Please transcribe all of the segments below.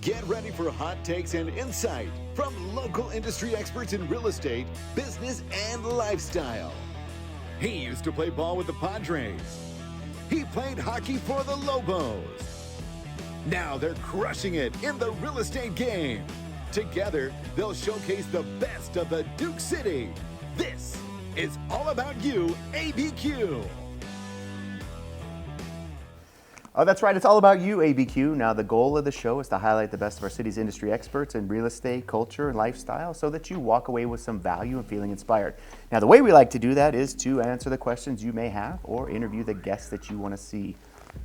Get ready for hot takes and insight from local industry experts in real estate, business, and lifestyle. He used to play ball with the Padres. He played hockey for the Lobos. Now they're crushing it in the real estate game. Together, they'll showcase the best of the Duke City. This is All About You, ABQ. Oh, that's right. It's all about you, ABQ. Now, the goal of the show is to highlight the best of our city's industry experts in real estate, culture, and lifestyle so that you walk away with some value and feeling inspired. Now, the way we like to do that is to answer the questions you may have or interview the guests that you want to see.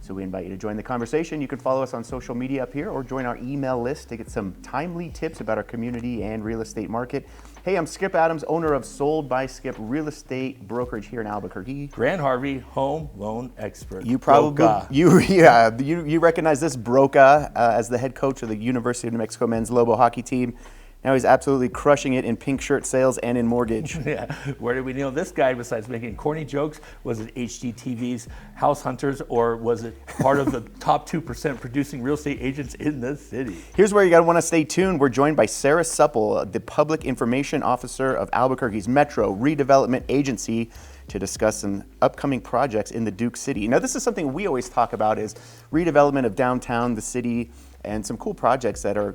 So we invite you to join the conversation. You can follow us on social media up here or join our email list to get some timely tips about our community and real estate market. Hey, I'm Skip Adams, owner of Sold by Skip Real Estate Brokerage here in Albuquerque. Grant Harvey, home loan expert. You probably you recognize this Broca as the head coach of the University of New Mexico men's Lobo hockey team. Now he's absolutely crushing it in pink shirt sales and in mortgage. Yeah, where did we know this guy besides making corny jokes? Was it HGTV's House Hunters, or was it part of the top 2% producing real estate agents in the city? Here's where you gotta wanna stay tuned. We're joined by Sarah Supple, the Public Information Officer of Albuquerque's Metro Redevelopment Agency, to discuss some upcoming projects in the Duke City. Now this is something we always talk about, is redevelopment of downtown, the city, and some cool projects that are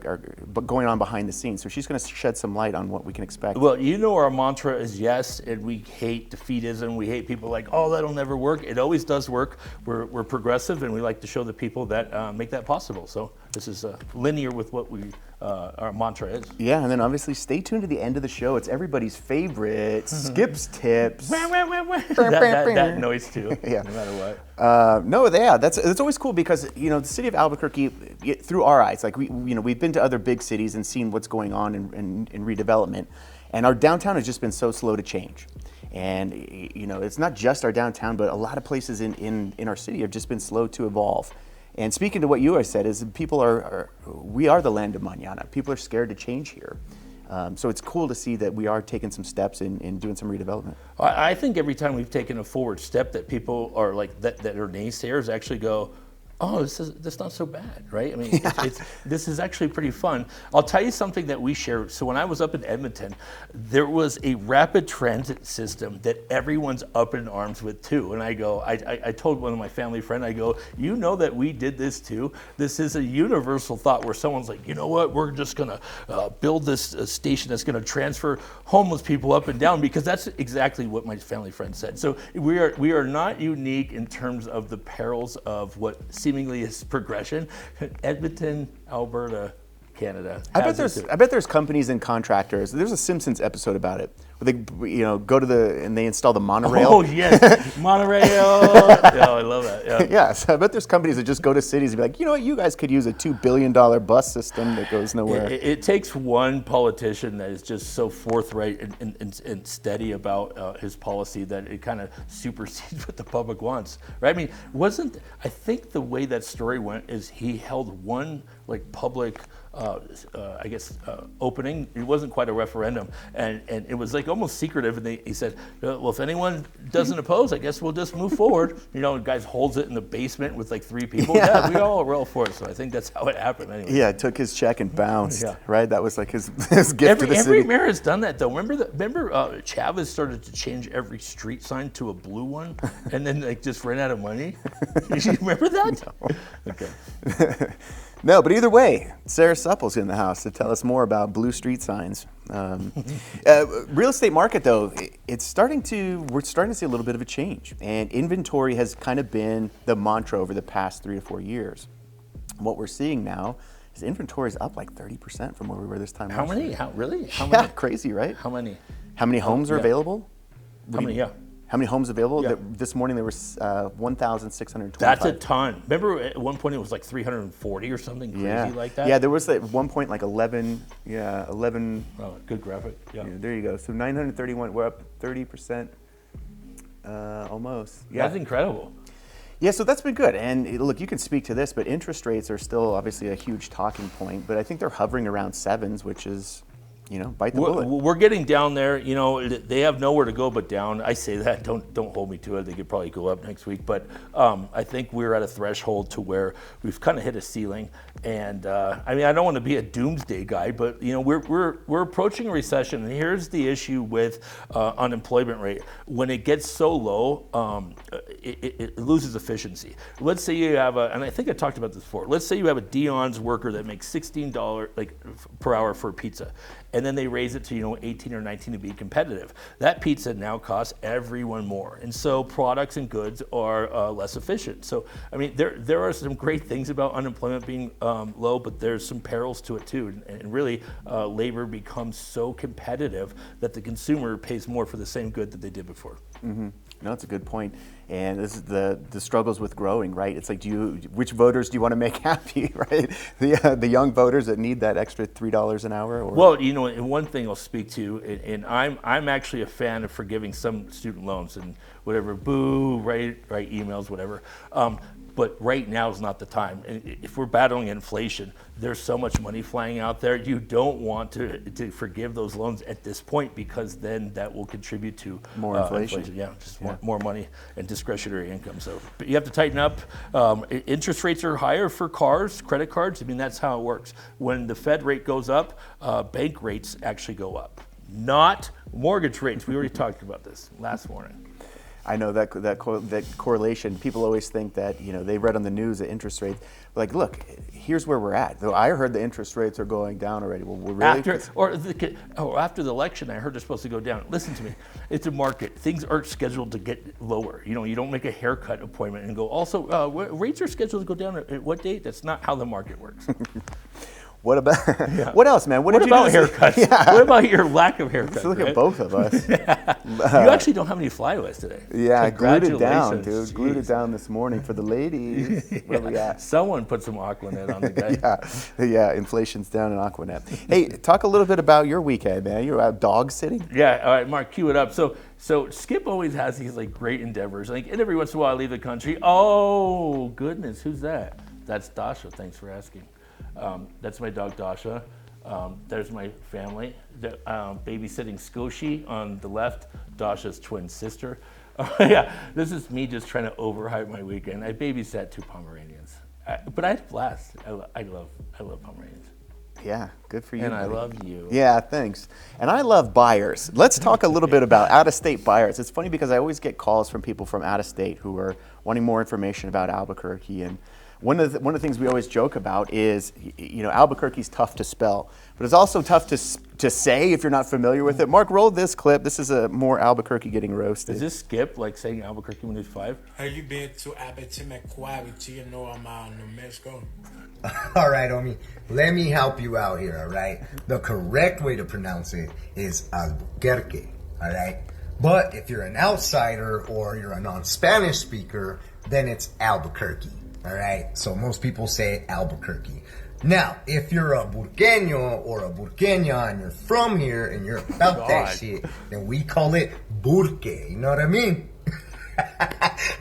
going on behind the scenes. So she's going to shed some light on what we can expect. Well, you know our mantra is yes, and we hate defeatism. We hate people like, oh, that'll never work. It always does work. We're progressive, and we like to show the people that make that possible. So this is linear with what our mantra is. Yeah, and then obviously stay tuned to the end of the show. It's everybody's favorite, Skip's Tips. that noise too, yeah. No matter what. That's always cool because, you know, the city of Albuquerque, through our eyes, like we've been to other big cities and seen what's going on in redevelopment, and our downtown has just been so slow to change. And you know, it's not just our downtown, but a lot of places in our city have just been slow to evolve. And speaking to what you guys said, is we are the land of mañana. People are scared to change here. So it's cool to see that we are taking some steps in doing some redevelopment. I think every time we've taken a forward step, that people are like that are naysayers actually go, oh, this is not so bad, right? I mean, this is actually pretty fun. I'll tell you something that we share. So when I was up in Edmonton, there was a rapid transit system that everyone's up in arms with too. And I go, I told one of my family friends, I go, you know that we did this too? This is a universal thought where someone's like, you know what, we're just gonna build this station that's gonna transfer homeless people up and down, because that's exactly what my family friend said. So we are not unique in terms of the perils of what seemingly is progression. Edmonton, Alberta, Canada. I bet there's companies and contractors. There's a Simpsons episode about it, where they go to and they install the monorail. Oh yes, monorail. Yeah, I love that. Yeah. Yeah, so I bet there's companies that just go to cities and be like, you know what, you guys could use a $2 billion bus system that goes nowhere. It takes one politician that is just so forthright and steady about his policy that it kind of supersedes what the public wants, right? I mean, I think the way that story went is he held one public opening. It wasn't quite a referendum, and it was like almost secretive. And he said, "Well, if anyone doesn't oppose, I guess we'll just move forward." You know, the guy holds it in the basement with like 3 people. Yeah, we all roll for it. So I think that's how it happened. Anyway. Yeah, took his check and bounced. Yeah. Right, that was like his gift to the city. Every mayor has done that though. Remember Chavez started to change every street sign to a blue one, and then just ran out of money. You remember that? No. Okay. No, but either way, Sarah Supple's in the house to tell us more about blue street signs. Real estate market, though, we're starting to see a little bit of a change. And inventory has kind of been the mantra over the past 3 to 4 years. What we're seeing now is inventory is up like 30% from where we were this time last year. How many? Crazy, right? How many? How many homes are available? How many, yeah. How many homes available? Yeah. This morning there was 1,625. That's a ton. Remember at one point it was like 340 or something crazy like that? Yeah, there was at one point like 11. Oh, good graphic. Yeah. There you go. So 931, we're up 30%, almost. Yeah. That's incredible. Yeah, so that's been good. And look, you can speak to this, but interest rates are still obviously a huge talking point. But I think they're hovering around 7s, which is bite the bullet. We're getting down there. They have nowhere to go but down. I say that. Don't hold me to it. They could probably go up next week. But I think we're at a threshold to where we've kind of hit a ceiling. And I don't want to be a doomsday guy, but we're approaching a recession. And here's the issue with unemployment rate. When it gets so low, it loses efficiency. Let's say you have and I think I talked about this before. Let's say you have a Dion's worker that makes $16 per hour for a pizza, and then they raise it to 18 or 19 to be competitive. That pizza now costs everyone more, and so products and goods are less efficient. So there are some great things about unemployment being low, but there's some perils to it too. And really, labor becomes so competitive that the consumer pays more for the same good that they did before. Mm-hmm. No, that's a good point. And this is the struggles with growing, right? It's like, which voters do you want to make happy, right? The young voters that need that extra $3 an hour? Or? Well, and one thing I'll speak to, and I'm actually a fan of forgiving some student loans and whatever, boo, write emails, whatever. But right now is not the time. And if we're battling inflation, there's so much money flying out there. You don't want to forgive those loans at this point, because then that will contribute to more inflation. Yeah, just more money and discretionary income. So but you have to tighten up. Interest rates are higher for cars, credit cards. That's how it works. When the Fed rate goes up, bank rates actually go up, not mortgage rates. We already talked about this last morning. I know that correlation. People always think that they read on the news that interest rates. Like, look, here's where we're at. Though I heard the interest rates are going down already. Well, we're really after the election, I heard they're supposed to go down. Listen to me, it's a market. Things aren't scheduled to get lower. You don't make a haircut appointment and go. Also, rates are scheduled to go down at what date? That's not how the market works. What about what else, man? What did you about do haircuts? Yeah. What about your lack of haircuts? Let's look at both of us. You actually don't have any flyweights today. Yeah, I glued it down, dude. Jeez. Glued it down this morning for the ladies. Where we at? Someone put some Aquanet on the guy. Yeah, inflation's down in Aquanet. Hey, talk a little bit about your weekend, man. You were out dog sitting? Yeah, all right, Mark, cue it up. So Skip always has these great endeavors. And every once in a while I leave the country. Oh, goodness, who's that? That's Dasha, thanks for asking. That's my dog, Dasha. There's my family. Babysitting Skoshi on the left, Dasha's twin sister. Yeah, this is me just trying to overhype my weekend. I babysat 2 Pomeranians. But I had a blast. I love Pomeranians. Yeah, good for you. And buddy. I love you. Yeah, thanks. And I love buyers. Let's talk a little bit about out-of-state buyers. It's funny because I always get calls from people from out of state who are wanting more information about Albuquerque. And one of the things we always joke about is, Albuquerque's tough to spell, but it's also tough to say if you're not familiar with it. Mark, roll this clip. This is a more Albuquerque getting roasted. Is this Skip saying Albuquerque when he's 5? Have you been to Albuquerque? You know I'm out in New Mexico. All right, homie. Let me help you out here, all right? The correct way to pronounce it is Albuquerque, all right? But if you're an outsider or you're a non-Spanish speaker, then it's Albuquerque. All right, so most people say Albuquerque. Now, if you're a Burqueño or a Burqueña and you're from here and you're about that shit, then we call it Burque. You know what I mean?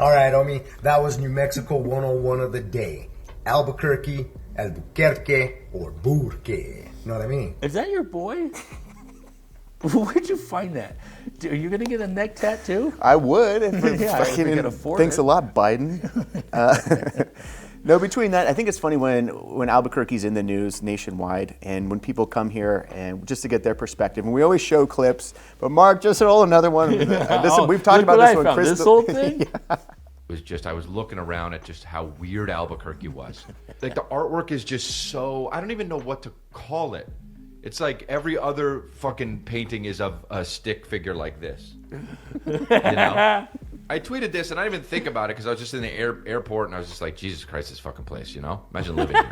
All right, homie, that was New Mexico 101 of the day. Albuquerque, Albuquerque, or Burque. You know what I mean? Is that your boy? Where'd you find that? Are you going to get a neck tattoo? I would. If if we can afford thanks it. a lot, Biden. No, between that, I think it's funny when Albuquerque's in the news nationwide, and when people come here and just to get their perspective. And we always show clips, but Mark, just roll another one. We've talked about this one. This whole thing? It was just, I was looking around at just how weird Albuquerque was. The artwork is just so, I don't even know what to call it. It's like every other fucking painting is of a stick figure like this. I tweeted this and I didn't even think about it because I was just in the airport and I was just like, Jesus Christ, this fucking place, Imagine living here.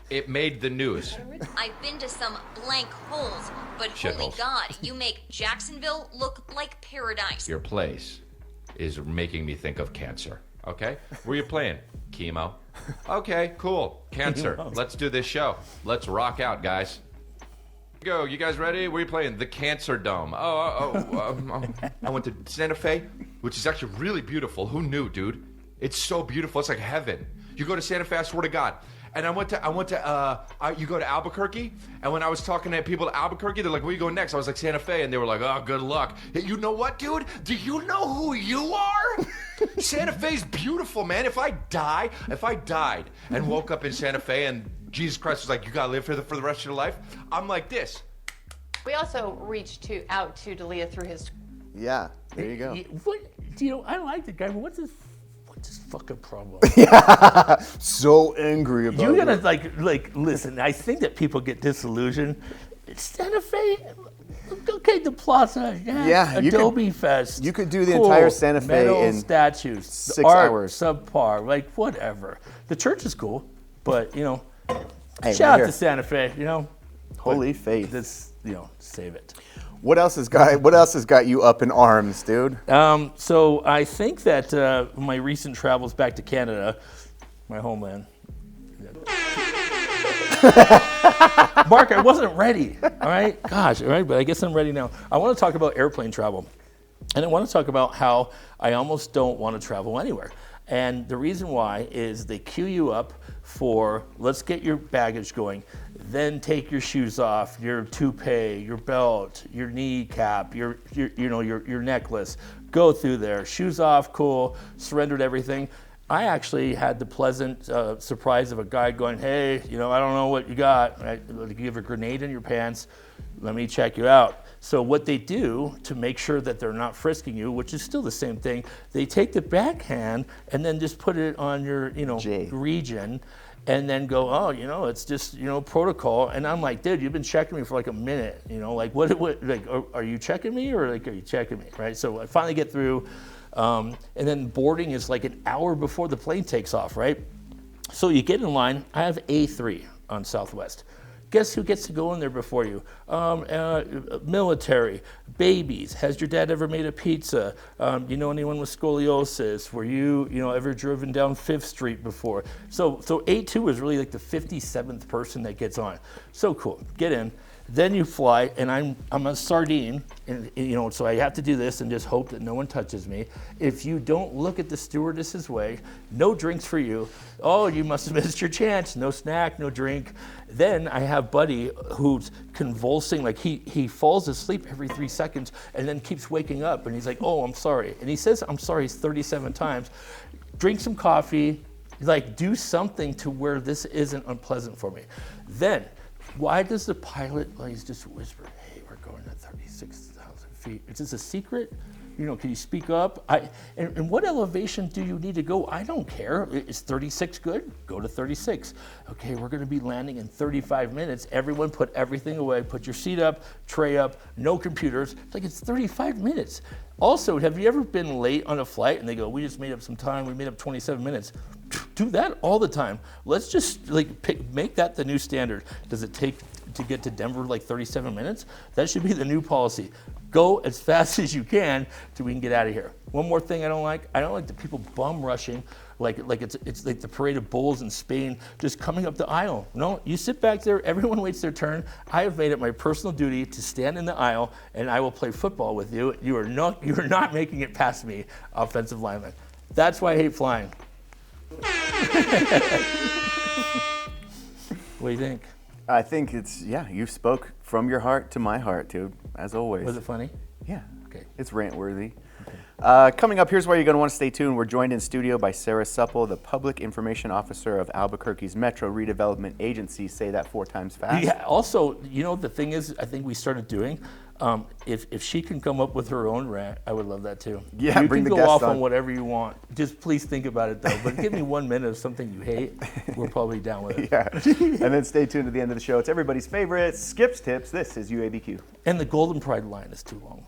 It made the news. I've been to some blank holes, but Shit holy holes. God, you make Jacksonville look like paradise. Your place is making me think of cancer. Okay? Where you playing? Chemo. Okay, cool. Cancer. Let's do this show. Let's rock out, guys. Go. You guys ready? Where you playing? The Cancer Dome. I went to Santa Fe, which is actually really beautiful. Who knew, dude? It's so beautiful. It's like heaven. You go to Santa Fe, I swear to God. And you go to Albuquerque? And when I was talking to people at Albuquerque, they're like, where you going next? I was like, Santa Fe. And they were like, oh, good luck. Hey, you know what, dude? Do you know who you are? Santa Fe's beautiful, man. If I died and woke up in Santa Fe and Jesus Christ was like, you gotta live here for the rest of your life, I'm like this. We also reached out to D'Elia through his. Yeah, there you go. I like the guy, but what's his fucking problem? So angry about You gotta it. like listen. I think that people get disillusioned. It's Santa Fe. Okay, the plaza. Yeah, Adobe Fest. you could do the entire Santa Fe metal in statues. 6 the art, hours. Subpar, like whatever. The church is cool, but Hey, shout right out here. to Santa Fe. Holy But faith. This, save it. What else has got you up in arms, dude? So I think that my recent travels back to Canada, my homeland. Mark, I wasn't ready. All right, gosh, all right, but I guess I'm ready now. I want to talk about airplane travel, and I want to talk about how I almost don't want to travel anywhere. And the reason why is they queue you up for, let's get your baggage going, then take your shoes off, your toupee, your belt, your kneecap, your necklace. Go through there, shoes off, cool, surrendered everything. I actually had the pleasant surprise of a guy going, hey, I don't know what you got. You have a grenade in your pants. Let me check you out. So what they do to make sure that they're not frisking you, which is still the same thing, they take the backhand and then just put it on your, J. region, and then go, oh, it's just, protocol. And I'm like, dude, you've been checking me for like a minute, are you checking me or are you checking me, right? So I finally get through, and then boarding is like an hour before the plane takes off, right? So you get in line. I have A3 on Southwest. Guess who gets to go in there before you? Military, babies. Has your dad ever made a pizza? You know anyone with scoliosis? Were you ever driven down 5th Street before? So A2 is really like the 57th person that gets on. So cool. Get in. Then you fly, and I'm a sardine, and so I have to do this and just hope that no one touches me. If you don't look at the stewardess's way, no drinks for you. Oh, you must have missed your chance. No snack, no drink. Then I have Buddy who's convulsing, like he falls asleep every 3 seconds and then keeps waking up, and he's like, oh, I'm sorry. And he says, I'm sorry 37 times. Drink some coffee, do something to where this isn't unpleasant for me. Then, why does the pilot just whisper, hey, we're going at 36,000 feet? Is this a secret? Can you speak up? And what elevation do you need to go? I don't care. Is 36 good? Go to 36. Okay, we're going to be landing in 35 minutes. Everyone put everything away. Put your seat up, tray up, no computers. It's 35 minutes. Also, have you ever been late on a flight and they go, we just made up some time. We made up 27 minutes. Do that all the time. Let's just make that the new standard. Does it take to get to Denver 37 minutes? That should be the new policy. Go as fast as you can till we can get out of here. One more thing I don't like the people bum rushing like it's like the parade of bulls in Spain just coming up the aisle. No, you sit back there, everyone waits their turn. I have made it my personal duty to stand in the aisle and I will play football with you. You are not making it past me, offensive lineman. That's why I hate flying. What do you think? I think you spoke from your heart to my heart, dude, as always. Was it funny? Yeah. Okay. It's rant-worthy. Okay. Coming up, here's why you're going to want to stay tuned. We're joined in studio by Sarah Supple, the Public Information Officer of Albuquerque's Metro Redevelopment Agency. Say that 4 times fast. Yeah, also, the thing is, I think we started doing, if she can come up with her own rant, I would love that too. Yeah, you bring can the go guests off on. on whatever you want. Just please think about it though. But give me 1 minute of something you hate. We're probably down with it. Yeah. And then stay tuned to the end of the show. It's everybody's favorite, Skip's Tips. This is UABQ. And the Golden Pride line is too long.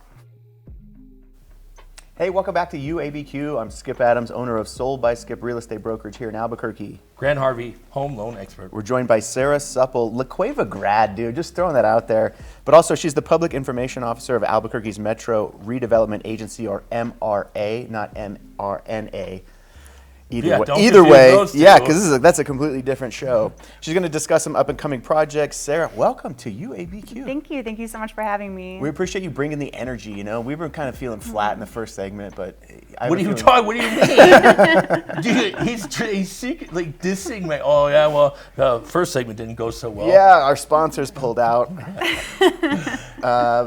Hey, welcome back to UABQ. I'm Skip Adams, owner of Sold by Skip Real Estate Brokerage here in Albuquerque. Grant Harvey, home loan expert. We're joined by Sarah Supple, La Cueva grad, dude, just throwing that out there. But also, she's the Public Information Officer of Albuquerque's Metro Redevelopment Agency, or MRA, not MRNA. Yeah, don't Either confuse way, those two. yeah, because that's a completely different show. She's going to discuss some up and coming projects. Sarah, welcome to UABQ. Thank you. Thank you so much for having me. We appreciate you bringing the energy. You know, we were kind of feeling flat in the first segment, but What are you talking? What do you mean? Dude, he's like dissing my. Oh yeah, well, the first segment didn't go so well. Yeah, our sponsors pulled out.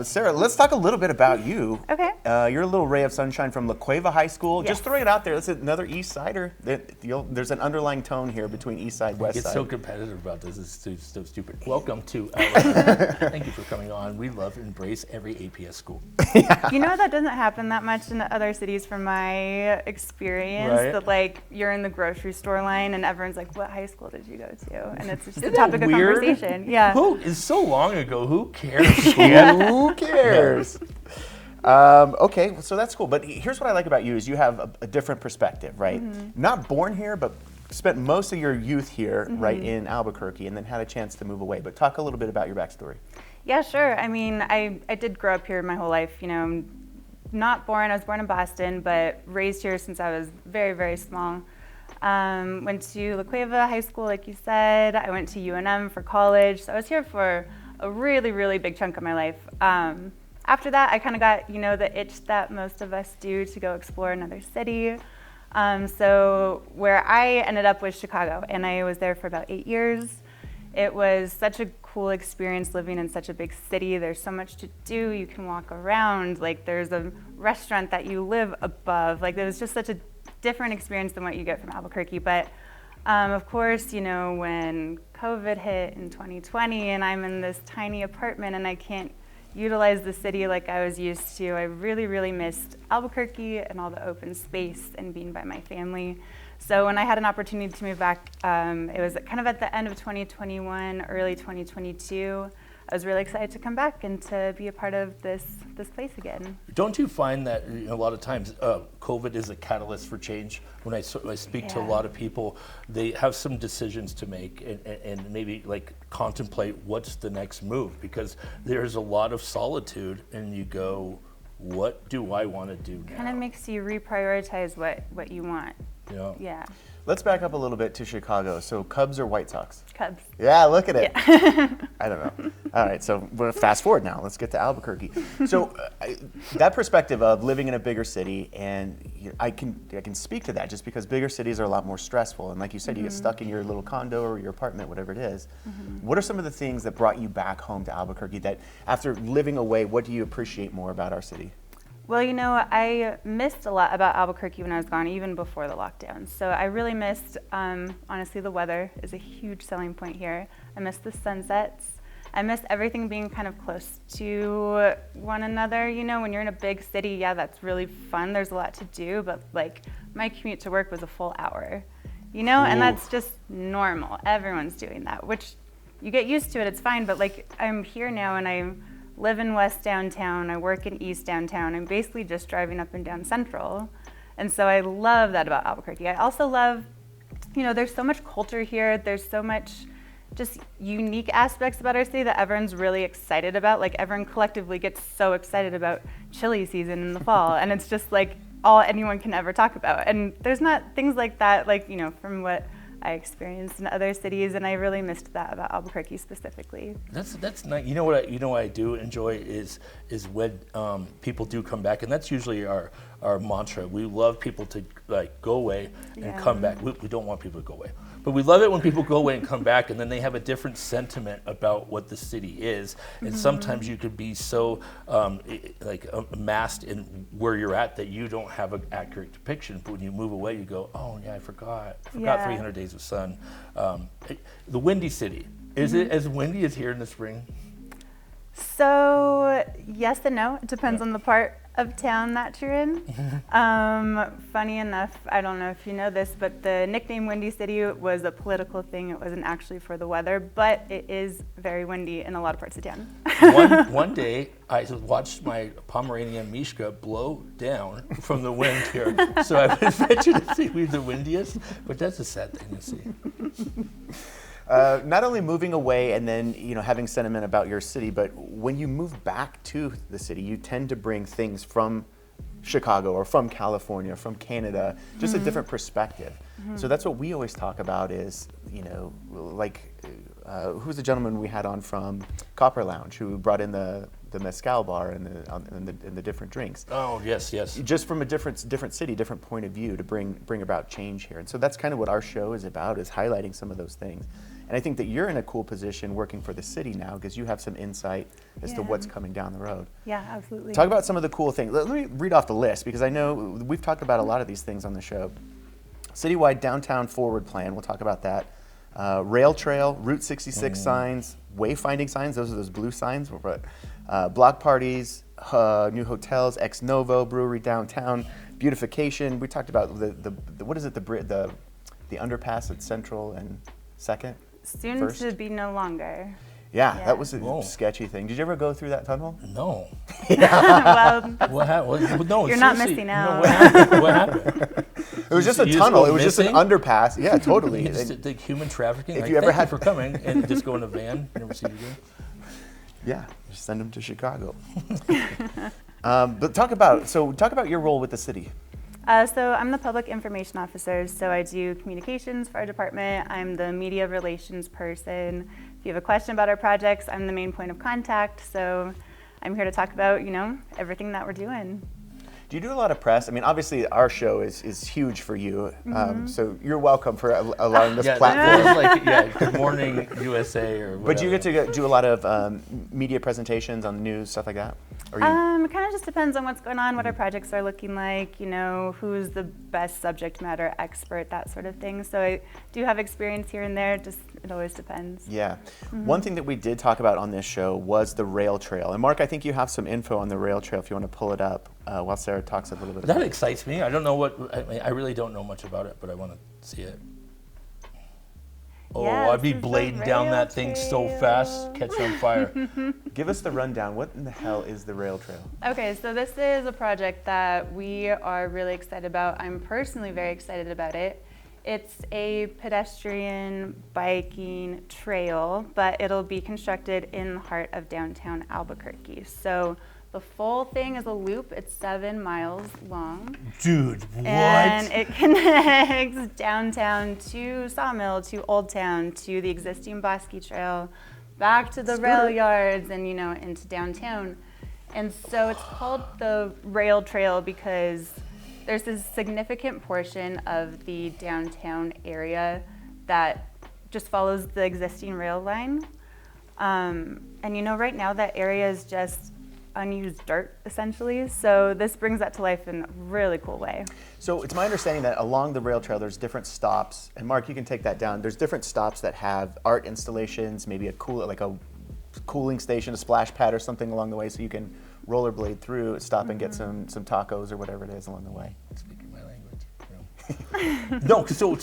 Sarah, let's talk a little bit about you. Okay. You're a little ray of sunshine from La Cueva High School. Yes. Just throwing it out there. That's another East Sider. There's an underlying tone here between East Side, West Get Side. so competitive about this. It's so stupid. Welcome to thank you for coming on. We love and embrace every APS school. You know, that doesn't happen that much in other cities from my experience. Right. That like you're in the grocery store line and everyone's like, what high school did you go to? And it's just Isn't a topic that of weird? conversation. Yeah. Who is so long ago? Who cares? Who cares? Okay, so that's cool. But here's what I like about you is you have a different perspective, right? Not born here, but spent most of your youth here, right, in Albuquerque, and then had a chance to move away. But talk a little bit about your backstory. Yeah, sure. I mean, I did grow up here my whole life. You know, I was born in Boston, but raised here since I was very, very small. Went to La Cueva High School, like you said. I went to UNM for college. So I was here for a really, really big chunk of my life. After that, I kind of got, the itch that most of us do to go explore another city. So where I ended up was Chicago, and I was there for about 8 years. It was such a cool experience living in such a big city. There's so much to do. You can walk around. Like, there's a restaurant that you live above. Like, it was just such a different experience than what you get from Albuquerque. But of course, when COVID hit in 2020 and I'm in this tiny apartment and I can't utilize the city like I was used to, I really, really missed Albuquerque and all the open space and being by my family. So when I had an opportunity to move back, it was kind of at the end of 2021, early 2022. I was really excited to come back and to be a part of this place again. Don't you find that a lot of times COVID is a catalyst for change? When I speak to a lot of people, they have some decisions to make and maybe like contemplate what's the next move, because there's a lot of solitude and you go, what do I want to do now? Kind of makes you reprioritize what you want. Yeah. Let's back up a little bit to Chicago. So Cubs or White Sox? Cubs. Yeah, look at it. Yeah. I don't know. All right, so we're fast forward now. Let's get to Albuquerque. So that perspective of living in a bigger city, and I can speak to that just because bigger cities are a lot more stressful. And like you said, you get stuck in your little condo or your apartment, whatever it is. What are some of the things that brought you back home to Albuquerque that after living away, what do you appreciate more about our city? Well, I missed a lot about Albuquerque when I was gone, even before the lockdown. So I really missed, honestly, the weather is a huge selling point here. I missed the sunsets. I missed everything being kind of close to one another. When you're in a big city, yeah, that's really fun. There's a lot to do, but like my commute to work was a full hour, and that's just normal. Everyone's doing that, which you get used to it. It's fine, but like I'm here now and I live in West Downtown, I work in East Downtown. I'm basically just driving up and down Central. And so I love that about Albuquerque. I also love, there's so much culture here. There's so much just unique aspects about our city that everyone's really excited about. Like everyone collectively gets so excited about chili season in the fall. And it's just like all anyone can ever talk about. And there's not things like that, like, from what I experienced in other cities, and I really missed that about Albuquerque specifically. That's nice. You know what I do enjoy is when people do come back, and that's usually our mantra. We love people to like go away and come back. We don't want people to go away, but we love it when people go away and come back, and then they have a different sentiment about what the city is. And sometimes you could be so amassed in where you're at that you don't have an accurate depiction. But when you move away, you go, oh yeah, I forgot 300 days of sun. The Windy City, is it as windy as here in the spring? So yes and no. It depends on the part of town that you're in. Funny enough, I don't know if you know this, but the nickname Windy City was a political thing. It wasn't actually for the weather, but it is very windy in a lot of parts of town. One day, I watched my Pomeranian Mishka blow down from the wind here. So I would venture to say we're the windiest, but that's a sad thing to see. Not only moving away and then having sentiment about your city, but when you move back to the city, you tend to bring things from Chicago or from California, from Canada, just a different perspective. So that's what we always talk about is, you know, like, who's the gentleman we had on from Copper Lounge who brought in the mezcal bar and the different drinks. Oh, yes. Just from a different city, different point of view to bring about change here. And so that's kind of what our show is about, is highlighting some of those things. And I think that you're in a cool position working for the city now because you have some insight as to what's coming down the road. Yeah, absolutely. Talk about some of the cool things. Let me read off the list because I know we've talked about a lot of these things on the show. Citywide downtown forward plan, we'll talk about that. Rail trail, Route 66 signs, wayfinding signs, those are those blue signs. Block parties, new hotels, ex novo brewery downtown, beautification. We talked about the what is it, the underpass at Central and Second? Soon First? to be no longer. Yeah, Yeah. that was a sketchy thing. Did you ever go through that tunnel? No. Well, What happened? No, you're not seriously, missing no, out. what happened? It was just a You just tunnel. go It was just an missing? underpass. Yeah, totally. You just did human trafficking. If Like, you ever thank had- you for coming and just go in a van, never see you again. Yeah, just send them to Chicago. But talk about your role with the city. So I'm the public information officer, so I do communications for our department. I'm the media relations person. If you have a question about our projects, I'm the main point of contact. So I'm here to talk about, you know, everything that we're doing. Do you do a lot of press? I mean, obviously our show is huge for you, so you're welcome for allowing this platform. That was like, Good Morning USA or whatever. But you get to do a lot of media presentations on the news, stuff like that? Or you, It kind of just depends on what's going on, what our projects are looking like, you know, who's the best subject matter expert, that sort of thing. So I do have experience here and there, just it always depends. yeah. One thing that we did talk about on this show was the rail trail. And Mark, I think you have some info on the rail trail if you want to pull it up while Sarah talks a little bit about That it. excites me. I don't know I really don't know much about it, but I want to see it. Oh, Yeah, I'd be this is the blading down rail that thing so trail. fast, catch on fire. Give us the rundown. What in the hell is the rail trail? Okay, so this is a project that we are really excited about. I'm personally very excited about it. It's a pedestrian biking trail, but it'll be constructed in the heart of downtown Albuquerque. So the full thing is a loop. It's 7 miles long. Dude, what? And it connects downtown to Sawmill, to Old Town, to the existing Bosque Trail, back to the rail yards, and, you know, into downtown. And so it's called the rail trail because there's a significant portion of the downtown area that just follows the existing rail line. And, you know, right now that area is just unused dirt, essentially. So this brings that to life in a really cool way. So it's my understanding that along the rail trail, there's different stops. And Mark, you can take that down. There's different stops that have art installations, maybe a cooling station, a splash pad or something along the way, so you can rollerblade through, stop and get some tacos or whatever it is along the way. Speaking my language. No, so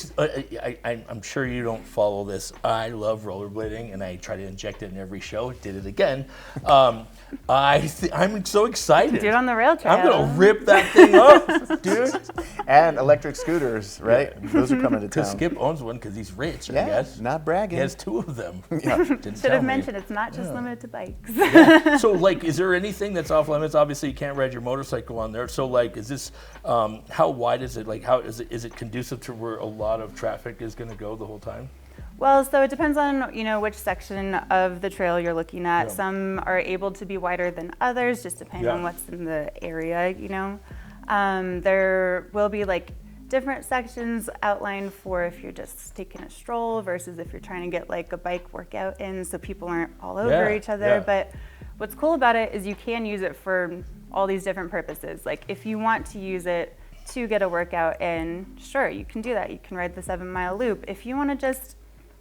I'm sure you don't follow this. I love rollerblading, and I try to inject it in every show. Did it again. I'm so excited. Do it on the rail trail. I'm gonna rip that thing up, dude. And electric scooters, right? Those are coming to Because town. Skip owns one because he's rich, I Yeah, guess. not bragging. He has 2 of them. Should have mentioned it's not just limited to bikes. So, like, is there anything that's off limits? Obviously, you can't ride your motorcycle on there. So, like, is this, how wide is it? Like, how is it conducive to where a lot of traffic is going to go the whole time? Well, so it depends on, you know, which section of the trail you're looking at. Yeah. Some are able to be wider than others, just depending on what's in the area, you know. There will be like different sections outlined for if you're just taking a stroll versus if you're trying to get like a bike workout in so people aren't all over each other. Yeah. But what's cool about it is you can use it for all these different purposes. Like if you want to use it to get a workout in, sure, you can do that. You can ride the 7-mile loop. If you want to just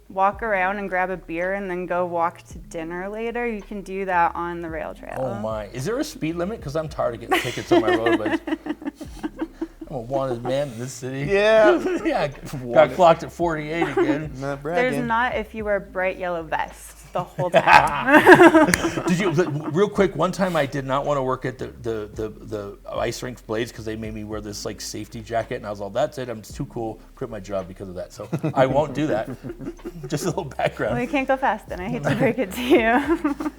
walk around and grab a beer and then go walk to dinner later, you can do that on the rail trail. Oh my! Is there a speed limit? Because I'm tired of getting tickets on my road. But I'm a wanted man in this city. Yeah. Yeah, got clocked at 48 again. Not bragging. There's not if you wear bright yellow vests the whole time. Did you, real quick, one time I did not want to work at the ice rink blades because they made me wear this like safety jacket, and I was all, that's it, I'm too cool, quit my job because of that. So I won't do that. Just a little background. Well, you can't go fast then. I hate to break it to you.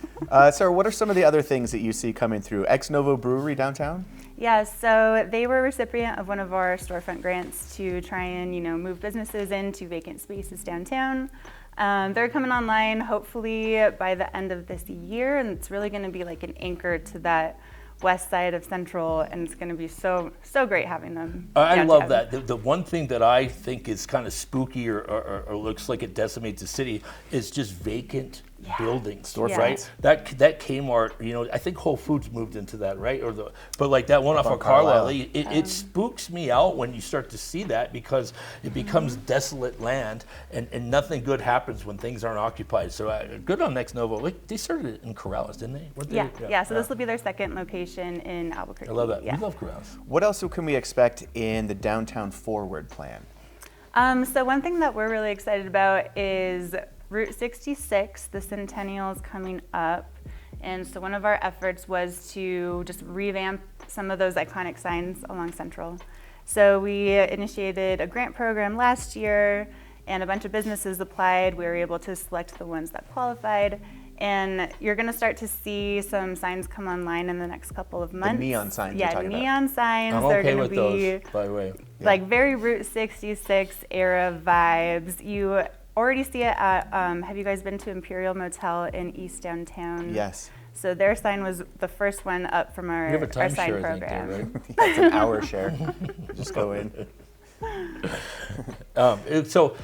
Sarah, what are some of the other things that you see coming through? Ex Novo Brewery downtown? Yeah, so they were a recipient of one of our storefront grants to try and, move businesses into vacant spaces downtown. They're coming online hopefully by the end of this year, and it's really going to be like an anchor to that west side of Central, and it's going to be so great having them. I love that. The one thing that I think is kind of spooky or looks like it decimates the city is just vacant buildings, right? That Kmart, I think Whole Foods moved into that, right? But like that one off of Carlisle, it spooks me out when you start to see that, because it becomes desolate land, and nothing good happens when things aren't occupied. So good on Ex Novo. Like, they started it in Corrales, didn't they? Yeah. So this will be their second location in Albuquerque. I love that. Yeah. We love Corrales. What else can we expect in the downtown forward plan? So one thing that we're really excited about is Route 66, the Centennial is coming up. And so one of our efforts was to just revamp some of those iconic signs along Central. So we initiated a grant program last year, and a bunch of businesses applied. We were able to select the ones that qualified. And you're going to start to see some signs come online in the next couple of months. The neon signs you're talking neon about. signs. I'm They're okay going with to those, be by the way. like very Route 66 era vibes. You already see it at, have you guys been to Imperial Motel in East Downtown? Yes. So their sign was the first one up from our, You have a our sign timeshare, I think, program. there, right? It's an hour share. Just go in. So,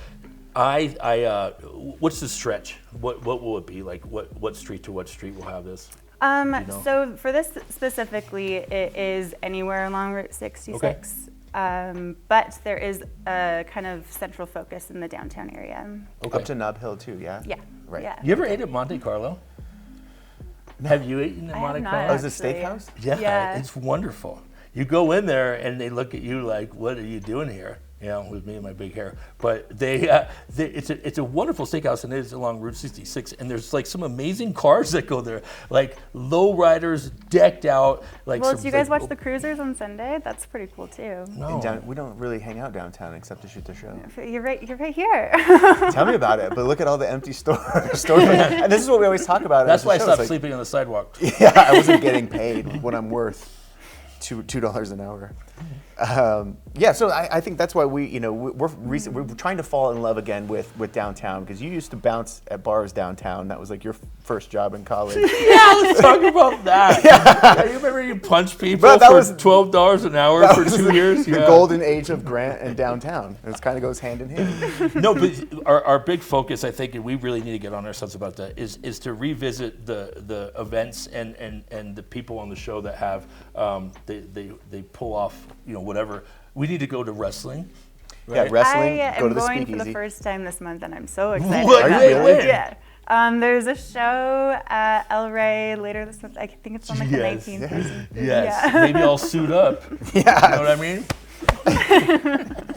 what's the stretch? What will it be like? What street to what street will have this? So for this specifically, it is anywhere along Route 66. But there is a kind of central focus in the downtown area. Okay. Up to Nob Hill too, yeah? Yeah. Right. Yeah. You ever ate at Monte Carlo? Have you eaten at I Monte have not, Carlo? Oh, is it actually. steakhouse? Yeah, it's wonderful. You go in there and they look at you like, "What are you doing here?" With me and my big hair. But it's a wonderful steakhouse, and it is along Route 66. And there's like some amazing cars that go there, like lowriders decked out. Like, Well, do you guys watch the cruisers on Sunday? That's pretty cool too. No. We don't really hang out downtown except to shoot the show. You're right here. Tell me about it. But look at all the empty storefronts. And this is what we always talk about. That's why I at the show. stopped It's like, sleeping on the sidewalk. Yeah, I wasn't getting paid what I'm worth. $2 an hour. So I think that's why we're trying to fall in love again with downtown, because you used to bounce at bars downtown. That was like your first job in college. Yeah, let's talk about that. Yeah, you remember you punched people But that for was- $12 an hour for 2 years? The golden age of Grant and downtown. It kind of goes hand in hand. No, but our big focus, I think, and we really need to get on ourselves about that, is to revisit the events and the people on the show that have they pull off whatever. We need to go to wrestling. Yeah, wrestling. I Go am to the going speakeasy. for the first time this month, and I'm so excited. What? Are you about it. really? Yeah. There's a show at El Rey later this month. I think it's on like Yes. the 19th. or something. Yes, Yeah. maybe I'll suit up. Yeah. You know what I mean?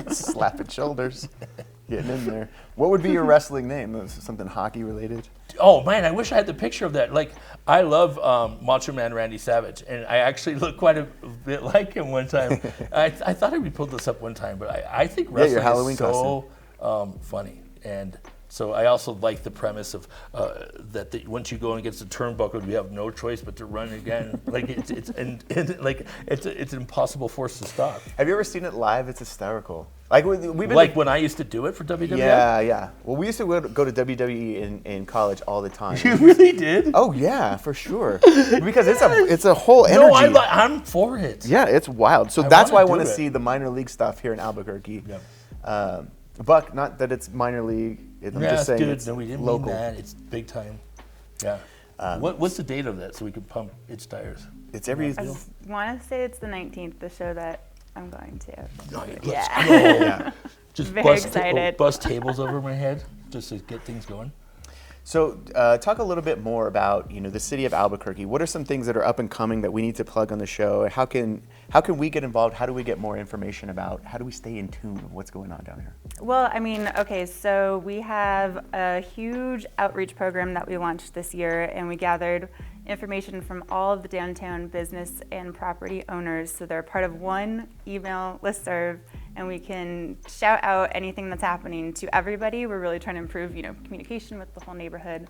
Slapping shoulders. Getting in there. What would be your wrestling name? Something hockey related? Oh man, I wish I had the picture of that. Like, I love Macho Man Randy Savage, and I actually looked quite a bit like him one time. I thought I would pull this up one time, but I think wrestling your Halloween is so funny. And so I also like the premise of that once you go against the turnbuckle, you have no choice but to run again. Like it's an impossible force to stop. Have you ever seen it live? It's hysterical. Like we've been Like when I used to do it for WWF. Yeah. Well, we used to go to WWE in college all the time. You really did? Oh yeah, for sure. Because it's a whole energy. No, I'm for it. Yeah, it's wild. So that's why I want to do it. see the minor league stuff here in Albuquerque. Yeah. Buck, not that it's minor league. I'm just saying dude. it's No, we didn't local. mean that. It's big time. Yeah. What's the date of that so we can pump its tires? It's every. I want to say it's the 19th, the show that I'm going to. Let's Yeah. go. Yeah. Just Very bust, excited. bust tables over my head just to get things going. So talk a little bit more about the city of Albuquerque. What are some things that are up and coming that we need to plug on the show? How can we get involved? How do we get more information about? How do we stay in tune with what's going on down here? Well, I mean, okay, so we have a huge outreach program that we launched this year, and we gathered information from all of the downtown business and property owners. So they're part of one email listserv, and we can shout out anything that's happening to everybody. We're really trying to improve, communication with the whole neighborhood.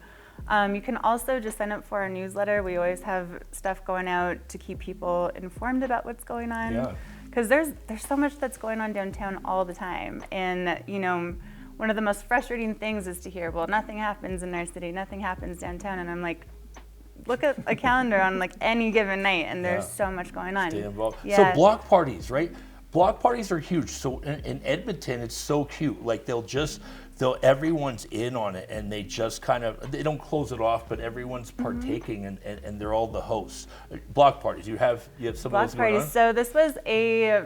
You can also just sign up for our newsletter. We always have stuff going out to keep people informed about what's going on. Yeah. Because there's so much that's going on downtown all the time. And, one of the most frustrating things is to hear, well, nothing happens in our city, nothing happens downtown. And I'm like, look at a calendar on like any given night, and there's so much going on. Stay involved. Yeah. So block parties, right? Block parties are huge. So in Edmonton, it's so cute. Like everyone's in on it, and they just they don't close it off, but everyone's partaking, and they're all the hosts. Block parties. You have some block of those going parties. on? So this was a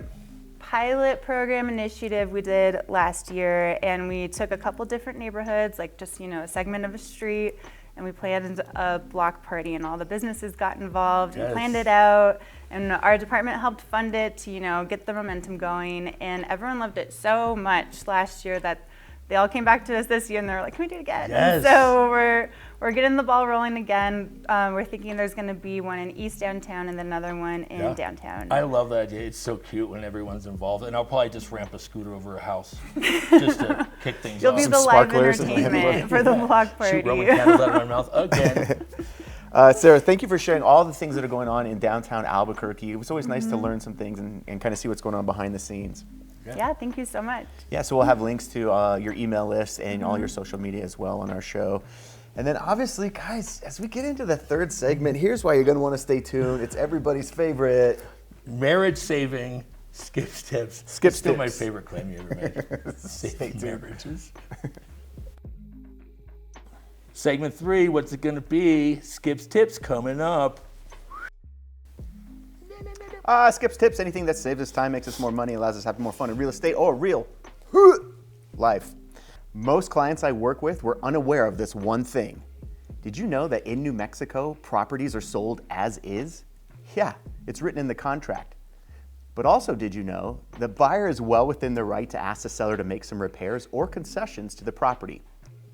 pilot program initiative we did last year, and we took a couple different neighborhoods, like just a segment of a street, and we planned a block party, and all the businesses got involved. Yes. We planned it out, and our department helped fund it to get the momentum going, and everyone loved it so much last year that they all came back to us this year, and they were like, can we do it again? Yes. And so we're getting the ball rolling again. We're thinking there's going to be one in East Downtown and then another one in downtown. I love that idea. It's so cute when everyone's involved, and I'll probably just ramp a scooter over a house just to kick things You'll off. be Some the live sparklers and entertainment for the block party. Shoot Roman candles out of my mouth again. Sarah, thank you for sharing all the things that are going on in downtown Albuquerque. It was always nice to learn some things and kind of see what's going on behind the scenes. Yeah, thank you so much. Yeah, so we'll have links to your email list and all your social media as well on our show. And then obviously, guys, as we get into the third segment, here's why you're going to want to stay tuned. It's everybody's favorite. Marriage saving Skip's tips. Skip's Still tips. my favorite claim you ever made. Saving marriages. Segment 3, what's it going to be? Skip's tips coming up. Skip's tips, anything that saves us time, makes us more money, allows us to have more fun in real estate or real life. Most clients I work with were unaware of this one thing. Did you know that in New Mexico, properties are sold as is? Yeah, it's written in the contract. But also, did you know the buyer is well within their right to ask the seller to make some repairs or concessions to the property?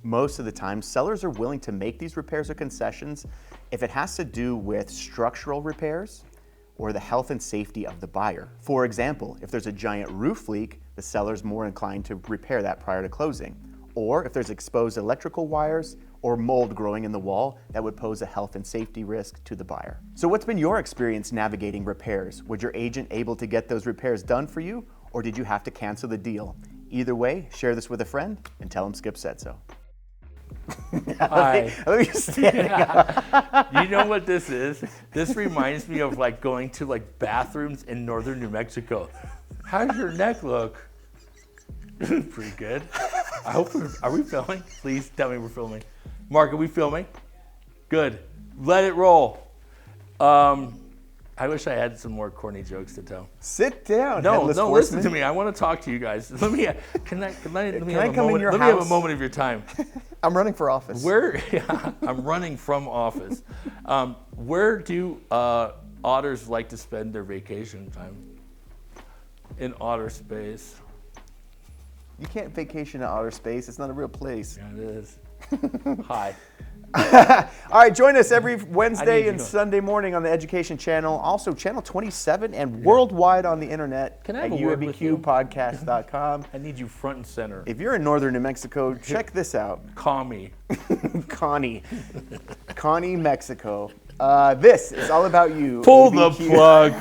Most of the time, sellers are willing to make these repairs or concessions if it has to do with structural repairs or the health and safety of the buyer. For example, if there's a giant roof leak, the seller's more inclined to repair that prior to closing. Or if there's exposed electrical wires or mold growing in the wall, that would pose a health and safety risk to the buyer. So what's been your experience navigating repairs? Was your agent able to get those repairs done for you, or did you have to cancel the deal? Either way, share this with a friend and tell them Skip said so. Hi. Let me just standing up. You know what this is? This reminds me of like going to like bathrooms in northern New Mexico. How's your neck look? Pretty good. I hope are we filming? Please tell me we're filming. Mark, are we filming? Good. Let it roll. I wish I had some more corny jokes to tell. Sit down. No, Headless no, Horseman. listen to me. I want to talk to you guys. Let me have a house? moment of your time. I'm running for office. I'm running from office. Where do otters like to spend their vacation time? In outer space. You can't vacation in outer space. It's not a real place. Yeah, it is. Hi. All right, join us every Wednesday and to- Sunday morning on the Education Channel, also Channel 27, and worldwide on the internet Can I at have a word with you? UABQpodcast.com. I need you front and center. If you're in northern New Mexico, check this out. Call me. Connie, Mexico. This is all about you. Pull the ABQ. plug.